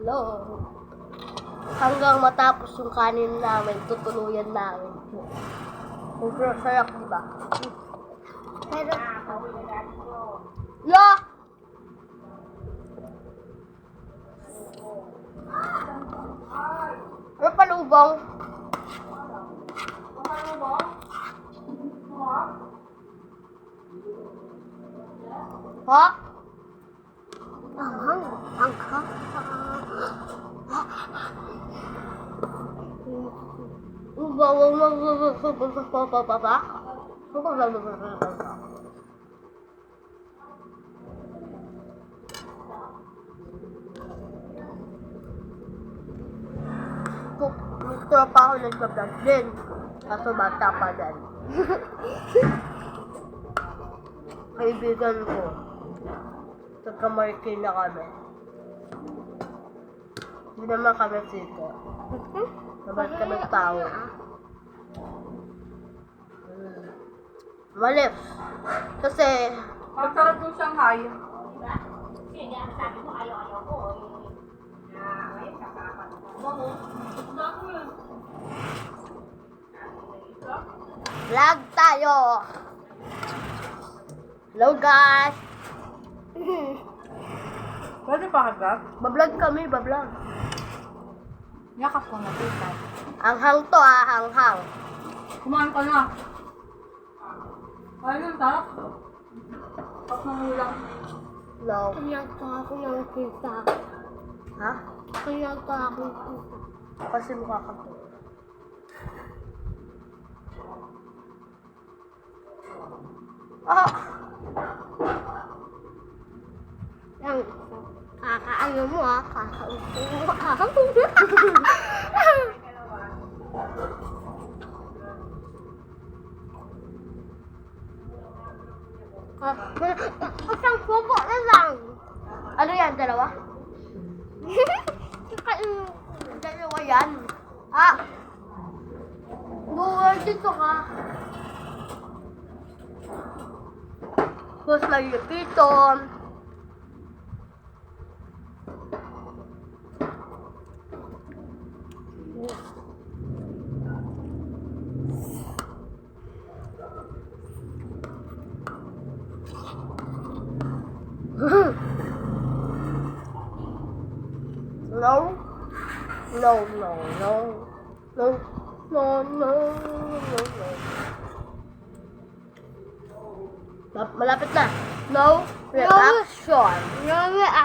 No. Hanggang matapos yung kanin namin, tutuluyan namin. Sobrang sarap, diba? Pero, no! Ano palubong? Ha? Anghang. Gusto pa ako nagbablog din. Kaso bata pa din. Kaibigan ko. Nagkamarkin na kami. Hindi naman kami sito. Naman kami tao. Malis. Kasi, Masarap yung Shanghai. Sige, ang sabi mo ayaw ko. vlog tayo. Hello guys. Pwede pa kagat? Bablog kami, bablog. Yakap ko na tita. Hanghang to hanghang. Kumain ka na. Ayun, sarap. Tapos ng ulam. No. Kaya ako ng kita. Ha? Kaya ako ng kita. Kasi mukha ka to. Ah! Yan. Kakaano mo kakaupo mo Isang popo na lang. Ano yan? Dalawa? Dalawa yan. Ah! Buwal dito ka. Tapos may lipiton. No. No, no, no. No, no, no, no, no. Malapit na. No reaction. No reaction.